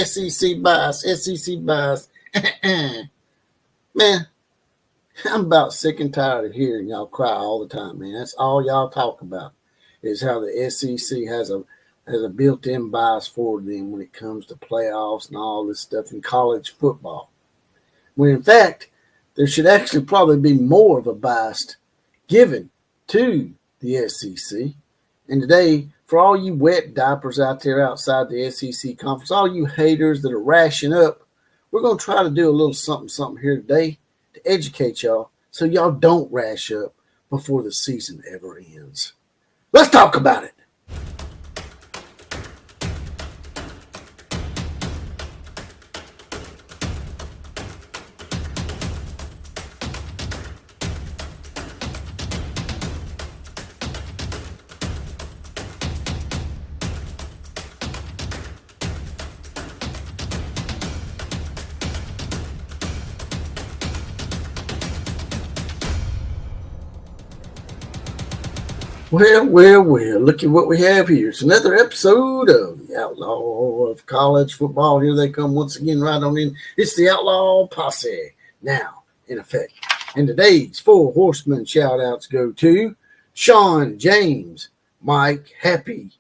SEC bias, SEC bias. Man, I'm about sick and tired of hearing y'all cry all the time, man. That's all y'all talk about is how the SEC has a built-in bias for them when it comes to playoffs and all this stuff in college football. When in fact, there should actually probably be more of a bias given to the SEC. And today, for all you wet diapers out there outside the SEC conference, all you haters that are rashing up, we're going to try to do a little something here today to educate y'all so y'all don't rash up before the season ever ends. Let's talk about it. Well, look at what we have here. It's another episode of the Outlaw of College Football. Here they come once again right on in. It's the Outlaw Posse now in effect. And today's four horsemen shout-outs go to Sean, James, Mike, Happy,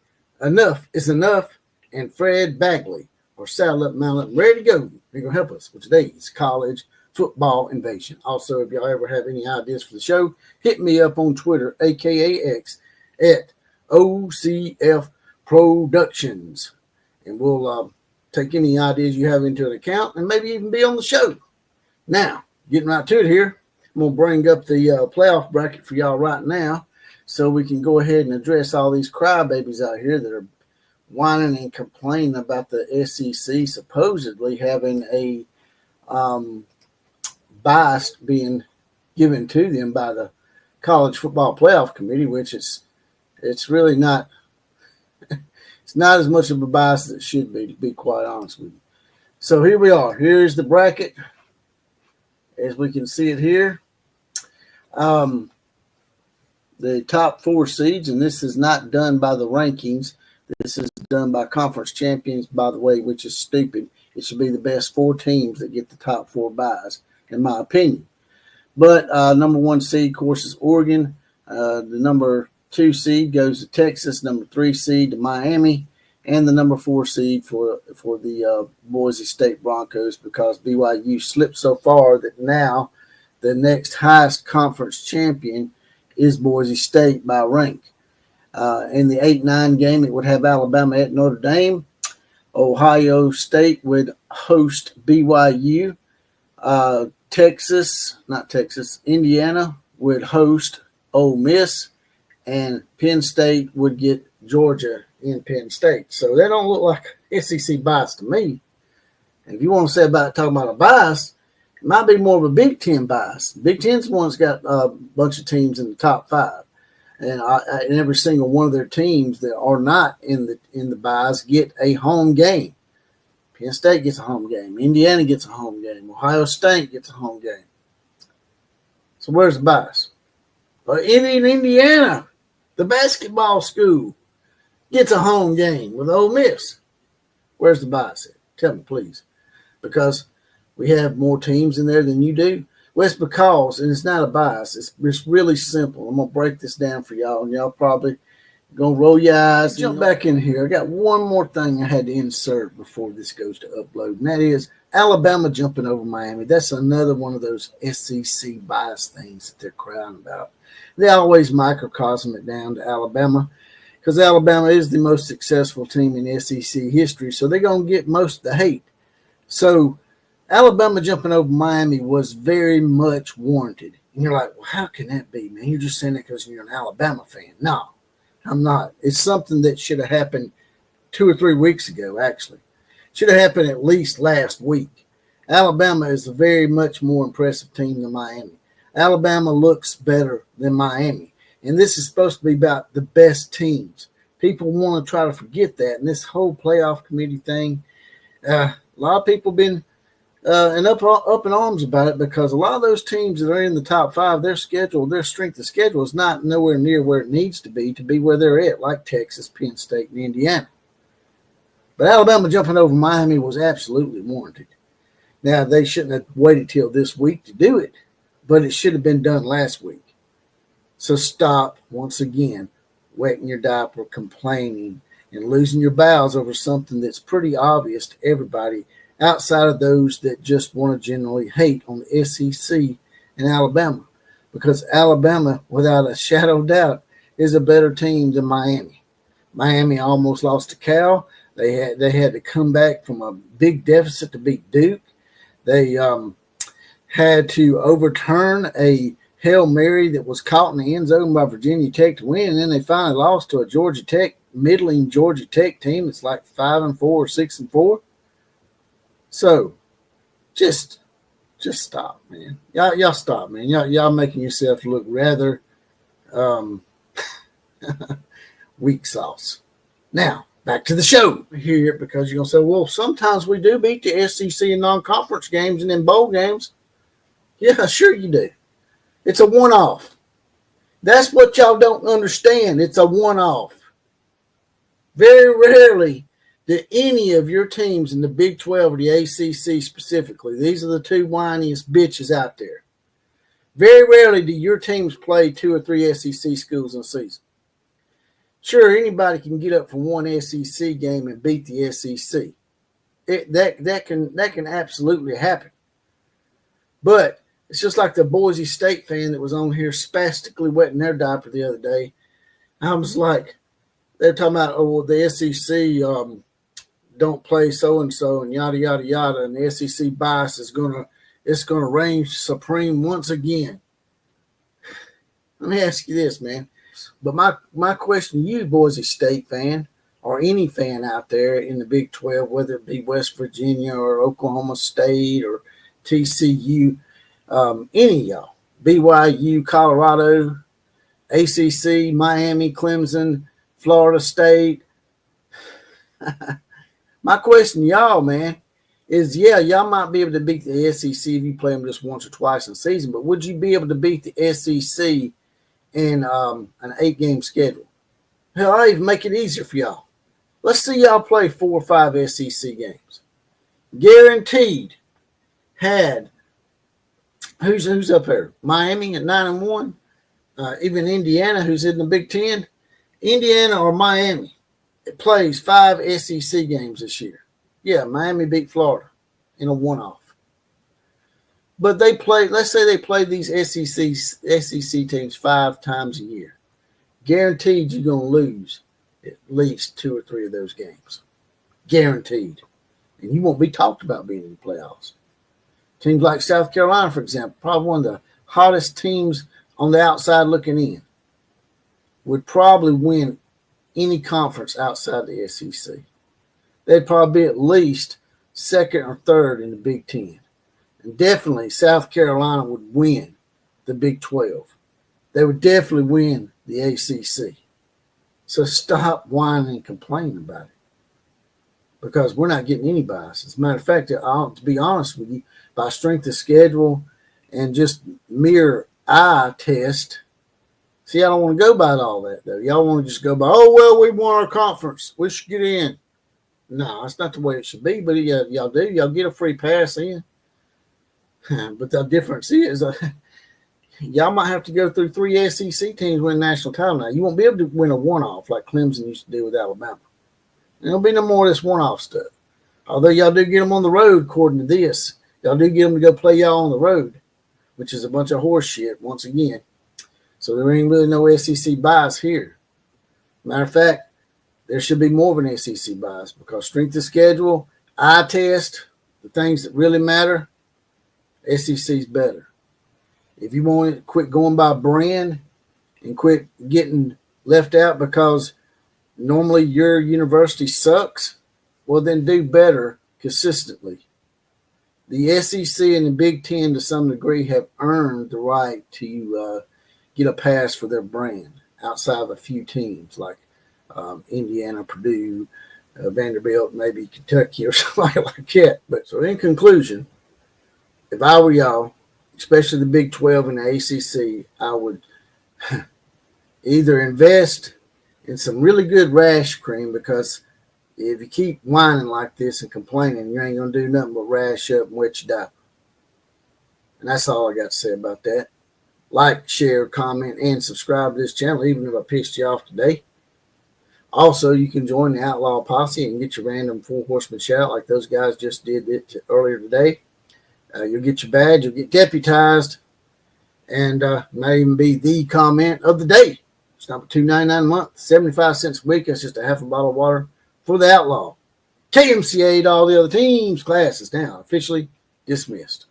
Enough is Enough, and Fred Bagley are saddled up, mounted, and ready to go. They're going to help us with today's college football invasion. Also, if y'all ever have any ideas for the show, hit me up on Twitter, aka X, at OCF Productions, and we'll take any ideas you have into account and maybe even be on the show. Now, getting right to it here, I'm going to bring up the playoff bracket for y'all right now so we can go ahead and address all these crybabies out here that are whining and complaining about the SEC supposedly having a bias being given to them by the College Football Playoff Committee, which it's really not. It's not as much of a bias as it should be, to be quite honest with you. So here we are. Here's the bracket, as we can see it here. The top four seeds, and this is not done by the rankings. This is done by conference champions, by the way, which is stupid. It should be the best four teams that get the top four buys, in my opinion. But number one seed, of course, is Oregon. The number two seed goes to Texas. Number three seed to Miami. And the number four seed for the Boise State Broncos, because BYU slipped so far that now the next highest conference champion is Boise State by rank. In the 8-9 game, it would have Alabama at Notre Dame. Ohio State would host BYU. Indiana would host Ole Miss, and Penn State would get Georgia in Penn State. So that don't look like SEC bias to me. And if you want to say talking about a bias, it might be more of a Big Ten bias. Big Ten's the one that's got a bunch of teams in the top five, and every single one of their teams that are not in the bias get a home game. Penn State gets a home game. Indiana gets a home game. Ohio State gets a home game. So where's the bias? In Indiana, the basketball school gets a home game with Ole Miss. Where's the bias at? Tell me, please. Because we have more teams in there than you do. Well, it's because, and it's not a bias, it's really simple. I'm going to break this down for y'all, and y'all probably going to roll your eyes. Jump back in here. I got one more thing I had to insert before this goes to upload, and that is Alabama jumping over Miami. That's another one of those SEC bias things that they're crying about. They always microcosm it down to Alabama because Alabama is the most successful team in SEC history, so they're going to get most of the hate. So Alabama jumping over Miami was very much warranted. And you're like, well, how can that be, man? You're just saying that because you're an Alabama fan. No, I'm not. It's something that should have happened 2 or 3 weeks ago, actually. Should have happened at least last week. Alabama is a very much more impressive team than Miami. Alabama looks better than Miami. And this is supposed to be about the best teams. People want to try to forget that. And this whole playoff committee thing, a lot of people have been up in arms about it because a lot of those teams that are in the top five, their strength of schedule is not nowhere near where it needs to be where they're at, like Texas, Penn State, and Indiana. But Alabama jumping over Miami was absolutely warranted. Now, they shouldn't have waited till this week to do it, but it should have been done last week. So stop, once again, wetting your diaper, complaining, and losing your bowels over something that's pretty obvious to everybody outside of those that just want to generally hate on the SEC and Alabama. Because Alabama, without a shadow of doubt, is a better team than Miami. Miami almost lost to Cal. They had to come back from a big deficit to beat Duke. They had to overturn a Hail Mary that was caught in the end zone by Virginia Tech to win, and then they finally lost to a middling Georgia Tech team that's like 5-4 or 6-4. So just stop, man. Y'all stop, man. Y'all making yourself look rather weak sauce. Now, back to the show here, because you're going to say, well, sometimes we do beat the SEC in non-conference games and in bowl games. Yeah, sure you do. It's a one-off. That's what y'all don't understand. It's a one-off. Very rarely do any of your teams in the Big 12 or the ACC specifically, these are the two whiniest bitches out there, very rarely do your teams play 2 or 3 SEC schools in a season. Sure, anybody can get up for one SEC game and beat the SEC. That can absolutely happen. But it's just like the Boise State fan that was on here spastically wetting their diaper the other day. I was like, they're talking about, oh, the SEC don't play so-and-so and yada, yada, yada, and the SEC bias is gonna reign supreme once again. Let me ask you this, man. But my question to you, Boise State fan, or any fan out there in the Big 12, whether it be West Virginia or Oklahoma State or TCU, any of y'all, BYU, Colorado, ACC, Miami, Clemson, Florida State. My question to y'all, man, is y'all might be able to beat the SEC if you play them just once or twice in the season, but would you be able to beat the SEC in an 8-game schedule? Hell, I'll even make it easier for y'all. Let's see y'all play 4 or 5 SEC games. Guaranteed had who's up there? Miami at 9-1. Even Indiana, who's in the Big 10. Indiana or Miami, it plays 5 SEC games this year. Yeah, Miami beat Florida in a one-off. But they play, let's say they play these SEC teams 5 times a year. Guaranteed you're going to lose at least 2 or 3 of those games. Guaranteed. And you won't be talked about being in the playoffs. Teams like South Carolina, for example, probably one of the hottest teams on the outside looking in, would probably win any conference outside the SEC. They'd probably be at least 2nd or 3rd in the Big 10. And definitely South Carolina would win the Big 12. They would definitely win the ACC. So stop whining and complaining about it, because we're not getting any bias. As a matter of fact, to be honest with you, by strength of schedule and just mere eye test, see, I don't want to go by all that, though. Y'all want to just go by, oh, well, we won our conference, we should get in. No, that's not the way it should be, but y'all do. Y'all get a free pass in. But the difference is y'all might have to go through 3 SEC teams win national title now. You won't be able to win a one-off like Clemson used to do with Alabama. There'll be no more of this one-off stuff. Although y'all do get them on the road, according to this. Y'all do get them to go play y'all on the road, which is a bunch of horse shit once again. So there ain't really no SEC bias here. Matter of fact, there should be more of an SEC bias, because strength of schedule, eye test, the things that really matter, SEC's better. If you want to quit going by brand and quit getting left out because normally your university sucks, well, then do better consistently. The SEC and the Big 10 to some degree have earned the right to get a pass for their brand outside of a few teams like Indiana, Purdue, Vanderbilt, maybe Kentucky or something like that. But so in conclusion, if I were y'all, especially the Big 12 and the ACC, I would either invest in some really good rash cream, because If you keep whining like this and complaining, you ain't going to do nothing but rash up and wet your diaper. And that's all I got to say about that. Like, share, comment, and subscribe to this channel, even if I pissed you off today. Also, you can join the Outlaw Posse and get your random 4 horseman shout like those guys just did it earlier today. You'll get your badge, you'll get deputized, and may even be the comment of the day. It's number $2.99 a month, 75 cents a week. That's just a half a bottle of water for the Outlaw. KMCA to all the other teams. Class is now officially dismissed.